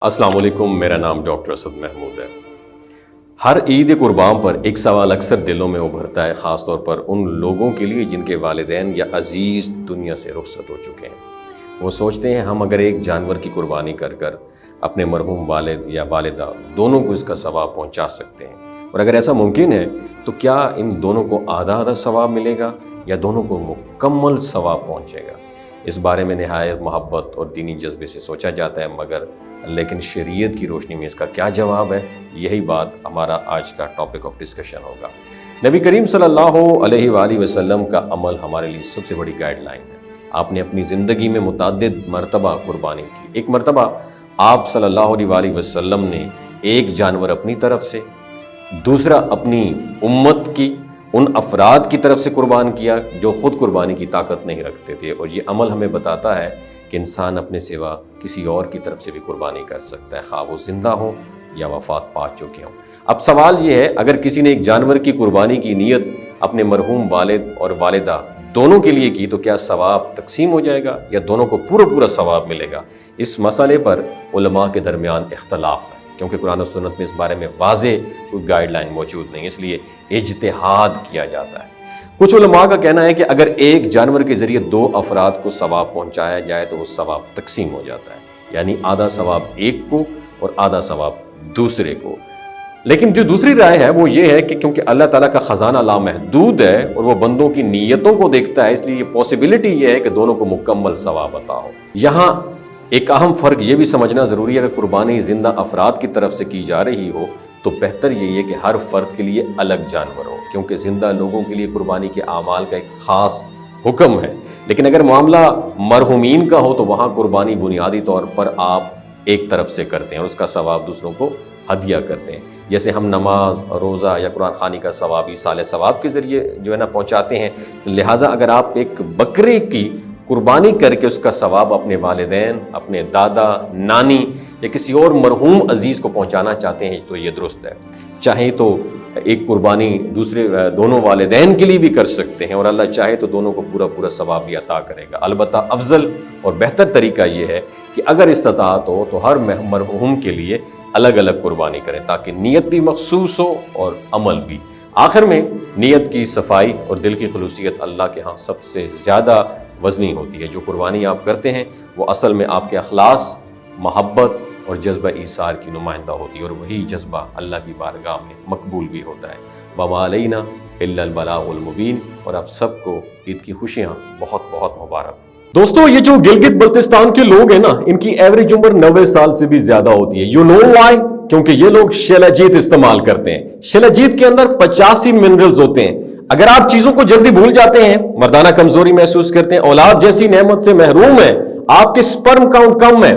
السلام علیکم، میرا نام ڈاکٹر اسد محمود ہے۔ ہر عید قربان پر ایک سوال اکثر دلوں میں ابھرتا ہے، خاص طور پر ان لوگوں کے لیے جن کے والدین یا عزیز دنیا سے رخصت ہو چکے ہیں۔ وہ سوچتے ہیں ہم اگر ایک جانور کی قربانی کر اپنے مرحوم والد یا والدہ دونوں کو اس کا ثواب پہنچا سکتے ہیں، اور اگر ایسا ممکن ہے تو کیا ان دونوں کو آدھا آدھا ثواب ملے گا یا دونوں کو مکمل ثواب پہنچے گا؟ اس بارے میں نہایت محبت اور دینی جذبے سے سوچا جاتا ہے، لیکن شریعت کی روشنی میں اس کا کیا جواب ہے؟ یہی بات ہمارا آج کا ٹاپک آف ڈسکشن ہوگا۔ نبی کریم صلی اللہ علیہ وآلہ وسلم کا عمل ہمارے لیے سب سے بڑی گائیڈ لائن ہے۔ آپ نے اپنی زندگی میں متعدد مرتبہ قربانی کی۔ ایک مرتبہ آپ صلی اللہ علیہ وآلہ وسلم نے ایک جانور اپنی طرف سے، دوسرا اپنی امت کی ان افراد کی طرف سے قربان کیا جو خود قربانی کی طاقت نہیں رکھتے تھے، اور یہ عمل ہمیں بتاتا ہے کہ انسان اپنے سوا کسی اور کی طرف سے بھی قربانی کر سکتا ہے، خواہ وہ زندہ ہوں یا وفات پا چکے ہوں۔ اب سوال یہ ہے، اگر کسی نے ایک جانور کی قربانی کی نیت اپنے مرحوم والد اور والدہ دونوں کے لیے کی تو کیا ثواب تقسیم ہو جائے گا یا دونوں کو پورا ثواب ملے گا؟ اس مسئلے پر علماء کے درمیان اختلاف ہے، کیونکہ قرآن و سنت میں اس بارے میں واضح کوئی گائیڈ لائن موجود نہیں، اس لیے اجتہاد کیا جاتا ہے۔ کچھ علماء کا کہنا ہے کہ اگر ایک جانور کے ذریعے دو افراد کو ثواب پہنچایا جائے تو وہ ثواب تقسیم ہو جاتا ہے، یعنی آدھا ثواب ایک کو اور آدھا ثواب دوسرے کو۔ لیکن جو دوسری رائے ہے وہ یہ ہے کہ کیونکہ اللہ تعالیٰ کا خزانہ لامحدود ہے اور وہ بندوں کی نیتوں کو دیکھتا ہے، اس لیے یہ پاسبلٹی یہ ہے کہ دونوں کو مکمل ثواب عطا ہو۔ یہاں ایک اہم فرق یہ بھی سمجھنا ضروری ہے کہ قربانی زندہ افراد کی طرف سے کی جا رہی ہو تو بہتر یہی ہے کہ ہر فرد کے لیے الگ جانور ہو، کیونکہ زندہ لوگوں کے لیے قربانی کے اعمال کا ایک خاص حکم ہے۔ لیکن اگر معاملہ مرحومین کا ہو تو وہاں قربانی بنیادی طور پر آپ ایک طرف سے کرتے ہیں اور اس کا ثواب دوسروں کو ہدیہ کرتے ہیں، جیسے ہم نماز، روزہ یا قرآن خوانی کا ثواب ایصال ثواب کے ذریعے پہنچاتے ہیں۔ لہٰذا اگر آپ ایک بکرے کی قربانی کر کے اس کا ثواب اپنے والدین، اپنے دادا، نانی یا کسی اور مرحوم عزیز کو پہنچانا چاہتے ہیں تو یہ درست ہے۔ چاہے تو ایک قربانی دونوں والدین کے لیے بھی کر سکتے ہیں، اور اللہ چاہے تو دونوں کو پورا ثواب بھی عطا کرے گا۔ البتہ افضل اور بہتر طریقہ یہ ہے کہ اگر استطاعت ہو تو ہر مرحوم کے لیے الگ الگ قربانی کریں تاکہ نیت بھی مخصوص ہو اور عمل بھی۔ آخر میں نیت کی صفائی اور دل کی خلوصیت اللہ کے ہاں سب سے زیادہ وزنی ہوتی ہے۔ جو قربانی آپ کرتے ہیں وہ اصل میں آپ کے اخلاص، محبت اور جذبہ ایثار کی نمائندہ ہوتی ہے، اور وہی جذبہ اللہ کی بارگاہ میں مقبول بھی ہوتا ہے۔ وما علینا الا البلاغ المبین، اور آپ سب کو عید کی خوشیاں بہت مبارک۔ دوستو، یہ جو گلگت بلتستان کے لوگ ہیں نا، ان کی ایوریج عمر 90 سال سے بھی زیادہ ہوتی ہے۔ You know why? کیونکہ یہ لوگ شیلاجیت استعمال کرتے ہیں۔ شیلاجیت کے اندر 85 منرلز ہوتے ہیں۔ اگر آپ چیزوں کو جلدی بھول جاتے ہیں، مردانہ کمزوری محسوس کرتے ہیں، اولاد جیسی نعمت سے محروم ہیں، آپ کے سپرم کاؤنٹ کم ہے،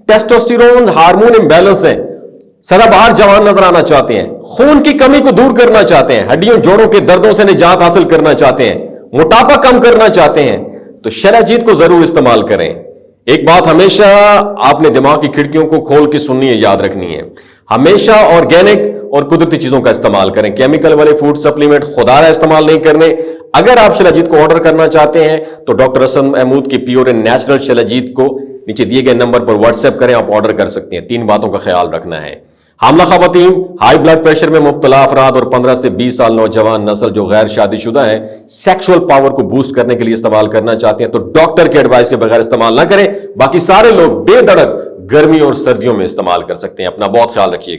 ٹیسٹوسٹیرون ہارمون امبیلنس ہے، سدا بہار جوان نظر آنا چاہتے ہیں، خون کی کمی کو دور کرنا چاہتے ہیں، ہڈیوں جوڑوں کے دردوں سے نجات حاصل کرنا چاہتے ہیں، موٹاپا کم کرنا چاہتے ہیں، تو شیلاجیت کو ضرور استعمال کریں۔ ایک بات ہمیشہ آپ نے دماغ کی کھڑکیوں کو کھول کے سننی ہے، یاد رکھنی ہے، ہمیشہ آرگینک اور قدرتی چیزوں کا استعمال کریں۔ کیمیکل والے فوڈ سپلیمنٹ خدا رہا استعمال نہیں کرنے۔ اگر آپ شیلاجیت کو آرڈر کرنا چاہتے ہیں تو ڈاکٹر اسد محمود کی پیور اینڈ نیچرل شیلاجیت کو نیچے دیے گئے نمبر پر واٹس ایپ کریں، آپ آرڈر کر سکتے ہیں۔ 3 باتوں کا خیال رکھنا ہے: حاملہ خواتین، ہائی بلڈ پریشر میں مبتلا افراد اور 15 سے 20 سال نوجوان نسل جو غیر شادی شدہ ہیں، سیکشول پاور کو بوسٹ کرنے کے لیے استعمال کرنا چاہتے ہیں تو ڈاکٹر کے ایڈوائس کے بغیر استعمال نہ کریں۔ باقی سارے لوگ بے دھڑک گرمی اور سردیوں میں استعمال کر سکتے ہیں۔ اپنا بہت خیال رکھیے گا۔